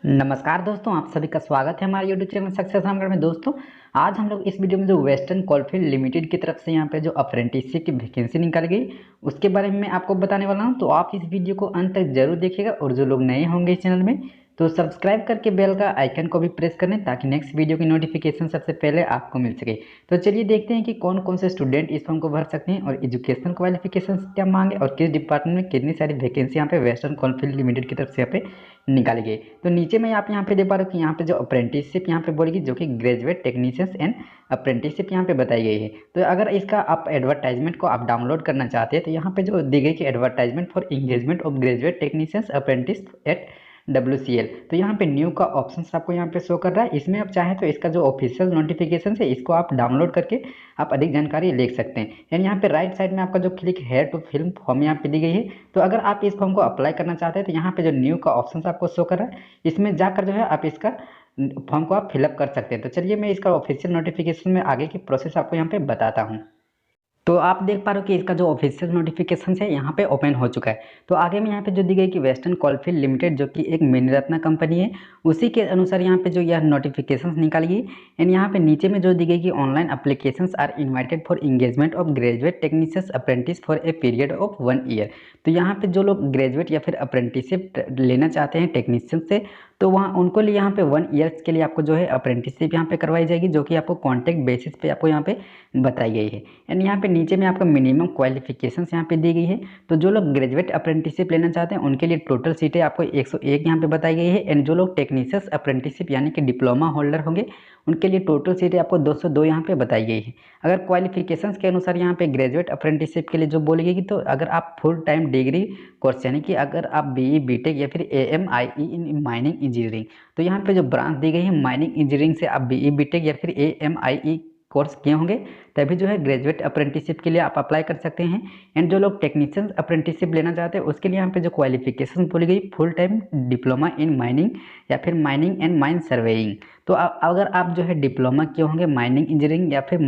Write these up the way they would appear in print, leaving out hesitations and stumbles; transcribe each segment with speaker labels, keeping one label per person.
Speaker 1: नमस्कार दोस्तों, आप सभी का स्वागत है हमारे यूट्यूब चैनल सक्सेस रामगढ़ में। दोस्तों, आज हम लोग इस वीडियो में जो वेस्टर्न कोलफील्ड लिमिटेड की तरफ से यहाँ पे जो अप्रेंटिसशिप की वैकेंसी निकाल गई उसके बारे में मैं आपको बताने वाला हूँ। तो आप इस वीडियो को अंत तक जरूर देखिएगा और जो लोग नए होंगे इस चैनल में तो सब्सक्राइब करके बेल का आइकन को भी प्रेस कर लें ताकि नेक्स्ट वीडियो की नोटिफिकेशन सबसे पहले आपको मिल सके। तो चलिए देखते हैं कि कौन कौन से स्टूडेंट इस फॉर्म को भर सकते हैं और एजुकेशन क्वालिफिकेशन क्या मांगे और किस डिपार्टमेंट में कितनी सारी वैकेंसी यहाँ पे वेस्टर्न कोलफील्ड लिमिटेड की तरफ से यहाँ पे निकाली गई। तो नीचे में आप यहाँ पे देख पा रहे हो कि यहाँ पे जो अप्रेंटिसशिप यहाँ पे बोलेगी जो कि ग्रेजुएट टेक्नीशियंस एंड अप्रेंटिसशिप यहाँ पे बताई गई है। तो अगर इसका आप एडवर्टाइजमेंट को आप डाउनलोड करना चाहते हैं तो यहाँ पे जो दी गई कि advertisement for engagement of graduate technicians apprentice at WCL। तो यहाँ पे न्यू का ऑप्शन आपको यहाँ पे शो कर रहा है। इसमें आप चाहें तो इसका जो ऑफिशियल नोटिफिकेशन है इसको आप डाउनलोड करके आप अधिक जानकारी ले सकते हैं। यानी यहाँ पे राइट साइड में आपका जो क्लिक है टू फिल्म फॉर्म यहाँ पे दी गई है। तो अगर आप इस फॉर्म को अप्लाई करना चाहते हैं तो यहाँ पे जो न्यू का ऑप्शन आपको शो कर रहा है इसमें जाकर जो है आप इसका फॉर्म को आप फिलअप कर सकते हैं। तो चलिए मैं इसका ऑफिशियल नोटिफिकेशन में आगे की प्रोसेस आपको यहाँ पे बताता हूँ। तो आप देख पा रहे हो कि इसका जो ऑफिशियल नोटिफिकेशन है यहाँ पे ओपन हो चुका है। तो आगे में यहाँ पे जो दी गई कि वेस्टर्न कोलफील्ड लिमिटेड जो कि एक मिनीरत्न कंपनी है उसी के अनुसार यहाँ पे जो यह नोटिफिकेशन निकाली गई। एंड यहाँ पे नीचे में जो दी गई कि online applications are invited for engagement of graduate technicians apprentice for a period of 1 year. तो यहाँ पे जो लोग ग्रेजुएट या फिर अप्रेंटिसशिप लेना चाहते हैं टेक्नीशियन से तो वहाँ उनको लिए यहाँ पे 1 ईयर्स के लिए आपको जो है अप्रेंटिसशिप यहाँ पे करवाई जाएगी जो कि आपको कॉन्ट्रैक्ट बेसिस पे आपको यहाँ पे बताई गई है। एंड यहाँ पे नीचे में आपको मिनिमम क्वालिफिकेशंस यहाँ पे दी गई है। तो जो लोग ग्रेजुएट अप्रेंटिसशिप लेना चाहते हैं उनके लिए टोटल सीटें आपको 101 यहाँ पे बताई गई है। एंड जो लोग टेक्नीशियंस अप्रेंटिसशिप यानी कि डिप्लोमा होल्डर होंगे उनके लिए टोटल सीटें आपको 202 यहाँ पे बताई गई है। अगर क्वालिफिकेशंस के अनुसार यहाँ पे ग्रेजुएट अप्रेंटिसशिप के लिए जो बोली गई तो अगर आप फुल टाइम डिग्री कोर्स यानी कि अगर आप BE BTech या फिर AMIE इन माइनिंग इंजीनियरिंग तो यहाँ पे जो ब्रांच दी गई है माइनिंग इंजीनियरिंग से आप BE BTech या फिर AMIE कोर्स किए होंगे तभी जो है ग्रेजुएट अप्रेंटिसशिप के लिए आप अप्लाई कर सकते हैं। एंड जो लोग टेक्नीशियन अप्रेंटिसशिप लेना चाहते हैं उसके लिए यहाँ पे जो क्वालिफिकेशन बोली गई full time diploma in mining या फिर माइनिंग एंड माइन सर्वेइंग। तो अगर आप जो है डिप्लोमा किए होंगे माइनिंग इंजीनियरिंग या फिर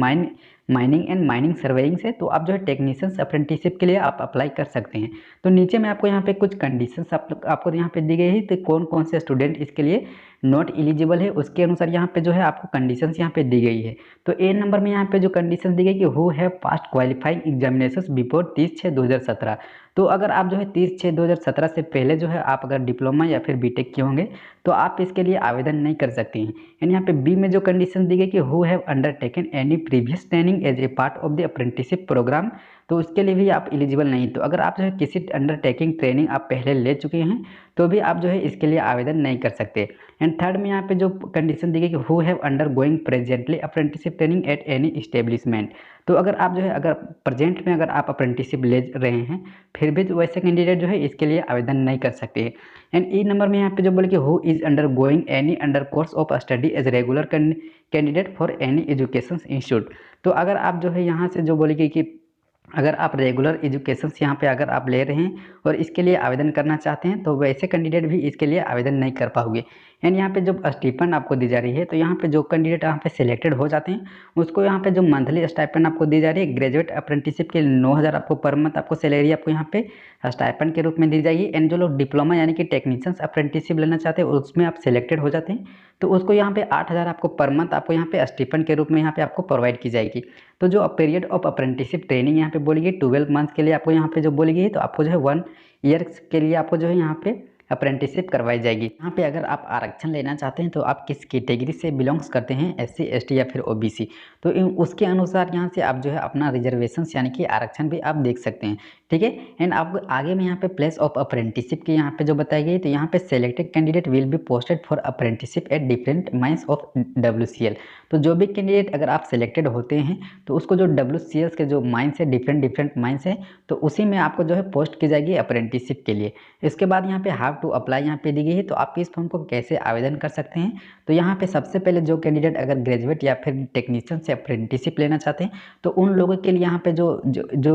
Speaker 1: माइनिंग एंड माइनिंग सर्वेइंग से तो आप जो है टेक्नीशियंस अप्रेंटिसशिप के लिए आप अप्लाई कर सकते हैं। तो नीचे में आपको यहाँ पे कुछ कंडीशंस आपको यहाँ पे दी गई है। तो कौन कौन से स्टूडेंट इसके लिए नॉट एलिजिबल है उसके अनुसार यहाँ पे जो है आपको कंडीशंस यहाँ पे दी गई है। तो ए नंबर में यहाँ पे जो कंडीशन दी गई कि who have past qualifying examinations before 30/6/2017। तो अगर आप जो है 30/6/2017 से पहले जो है आप अगर डिप्लोमा या फिर बीटेक किए होंगे तो आप इसके लिए आवेदन नहीं कर सकते हैं। एंड यहाँ पे बी में जो कंडीशन दी गई कि who have undertaken any previous training as a part of the apprenticeship programme तो उसके लिए भी आप एलिजिबल नहीं। तो अगर आप जो है किसी अंडरटेकिंग ट्रेनिंग आप पहले ले चुके हैं तो भी आप जो है इसके लिए आवेदन नहीं कर सकते। एंड थर्ड में यहाँ पे जो कंडीशन दी गई कि who have under going presently apprenticeship training at any establishment. तो अगर आप जो है अगर प्रेजेंट में अगर आप अप्रेंटिसशिप ले रहे हैं फिर भी तो वैसे कैंडिडेट जो है इसके लिए आवेदन नहीं कर सकते। एंड ई नंबर में यहाँ पे जो बोले कि who is undergoing any under course of study as regular candidate for any education institute. तो अगर आप जो है यहाँ से जो बोले कि अगर आप रेगुलर एजुकेशन यहाँ पे अगर आप ले रहे हैं और इसके लिए आवेदन करना चाहते हैं तो वैसे कैंडिडेट भी इसके लिए आवेदन नहीं कर पाओगे। एंड यहाँ पे जो स्टाइपेंड आपको दी जा रही है तो यहाँ पे जो कैंडिडेट यहाँ पे सिलेक्टेड हो जाते हैं उसको यहाँ पे जो मंथली स्टाइपेंड आपको दी जा रही है ग्रेजुएट अप्रेंटिसशिप के 9,000 आपको पर मंथ आपको सैलरी आपको यहाँ पे स्टाइपेंड के रूप में दी जाएगी। एंड जो लोग डिप्लोमा यानी कि टेक्नीशियंस अप्रेंटिसशिप लेना चाहते हैं उसमें आप सिलेक्टेड हो जाते हैं तो उसको यहाँ पे 8,000 आपको पर मंथ आपको यहाँ पे स्टाइपेंड के रूप में यहाँ पे आपको प्रोवाइड की जाएगी। तो जो पीरियड ऑफ अप्रेंटिसशिप ट्रेनिंग यहाँ पे बोली गई 12 मंथ के लिए आपको यहाँ पे जो बोली गई है तो आपको जो है 1 ईयर के लिए आपको जो है यहाँ पे अप्रेंटिसशिप करवाई जाएगी। यहाँ पे अगर आप आरक्षण लेना चाहते हैं तो आप किस कैटेगरी से बिलोंग्स करते हैं SC ST या फिर OBC तो उसके अनुसार यहाँ से आप जो है अपना रिजर्वेशन यानी कि आरक्षण भी आप देख सकते हैं। ठीक है। एंड आपको आगे में यहाँ पे प्लेस ऑफ अप्रेंटिसशिप की यहाँ पे जो बताई गई तो यहाँ पे selected candidate will be posted for apprenticeship at different mines of WCL। तो जो भी कैंडिडेट अगर आप सेलेक्टेड होते हैं तो उसको जो WCL के जो माइंस है डिफरेंट माइंस है तो उसी में आपको जो है पोस्ट की जाएगी अप्रेंटिसशिप के लिए। इसके बाद यहाँ पे हाउ टू अप्लाई यहाँ पे दी गई है। तो आप इस फॉर्म को कैसे आवेदन कर सकते हैं तो यहाँ पे सबसे पहले जो कैंडिडेट अगर ग्रेजुएट या फिर टेक्नीशियन से अप्रेंटिसशिप लेना चाहते हैं तो उन लोगों के लिए यहाँ पे जो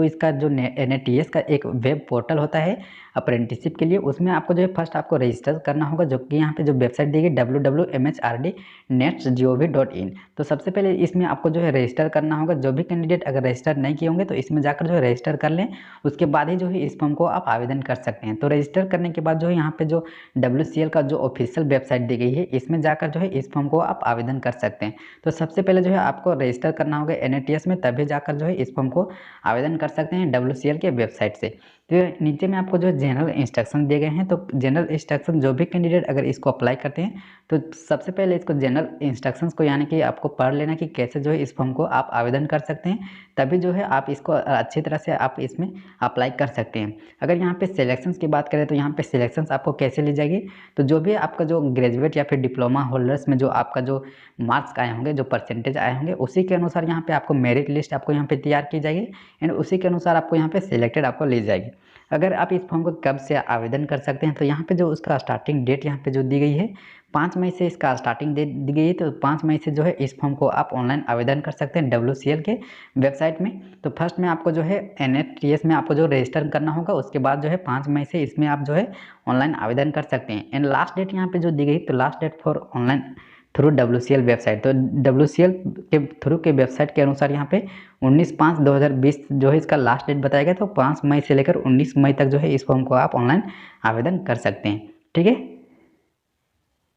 Speaker 1: इसका जो NATS का एक वेब पोर्टल होता है अप्रेंटिसशिप के लिए उसमें आपको जो है फर्स्ट आपको रजिस्टर करना होगा जो कि यहाँ पे जो वेबसाइट दी गई www.mhrd.net.gov.in। तो सबसे पहले इसमें आपको जो है रजिस्टर करना होगा। जो भी कैंडिडेट अगर रजिस्टर नहीं किए होंगे तो इसमें जाकर जो है रजिस्टर कर लें उसके बाद ही जो है इस फॉर्म को आप आवेदन कर सकते हैं। तो रजिस्टर करने के बाद जो है यहाँ पे जो WCL का जो ऑफिशियल वेबसाइट दी गई है, इसमें जाकर जो है इस फॉर्म को आप आवेदन कर सकते हैं। तो सबसे पहले जो है आपको रजिस्टर करना होगा NATS में, तभी जाकर जो है इस फॉर्म को आवेदन कर सकते हैं WCL के वेबसाइट से। तो नीचे में आपको जो जनरल इंस्ट्रक्शन दिए गए हैं, तो जनरल इंस्ट्रक्शन जो भी कैंडिडेट अगर इसको अप्लाई करते हैं तो सबसे पहले इसको जनरल इंस्ट्रक्शंस को यानी कि आपको पढ़ लेना कि कैसे जो है इस फॉर्म को आप आवेदन कर सकते हैं, तभी जो है आप इसको अच्छी तरह से आप इसमें अप्लाई कर सकते हैं। अगर यहाँ पे सिलेक्शंस की बात करें तो यहाँ पे सिलेक्शंस आपको कैसे ली जाएगी, तो जो भी आपका जो ग्रेजुएट या फिर डिप्लोमा होल्डर्स में जो आपका जो मार्क्स आए होंगे, जो परसेंटेज आए होंगे, उसी के अनुसार यहाँ पे आपको मेरिट लिस्ट आपको यहाँ पे तैयार की जाएगी एंड उसी के अनुसार आपको यहाँ पे सिलेक्टेड आपको ली जाएगी। अगर आप इस फॉर्म को कब से आवेदन कर सकते हैं, तो यहाँ पे जो उसका स्टार्टिंग डेट यहाँ पे जो दी गई है 5 मई से इसका स्टार्टिंग डेट दी गई है। तो 5 मई से जो है इस फॉर्म को आप ऑनलाइन आवेदन कर सकते हैं WCL के वेबसाइट में। तो फर्स्ट में आपको जो है NATS में आपको जो रजिस्टर करना होगा, उसके बाद जो है 5 मई से इसमें आप जो है ऑनलाइन आवेदन कर सकते हैं। एंड लास्ट डेट यहाँ पे जो दी गई, तो last date for online through WCL website, तो WCL के थ्रू के वेबसाइट के अनुसार यहाँ पे 19/5/2020 जो है इसका लास्ट डेट बताया गया। तो 5 मई से लेकर 19 मई तक जो है इस फॉर्म को आप ऑनलाइन आवेदन कर सकते हैं। ठीक है।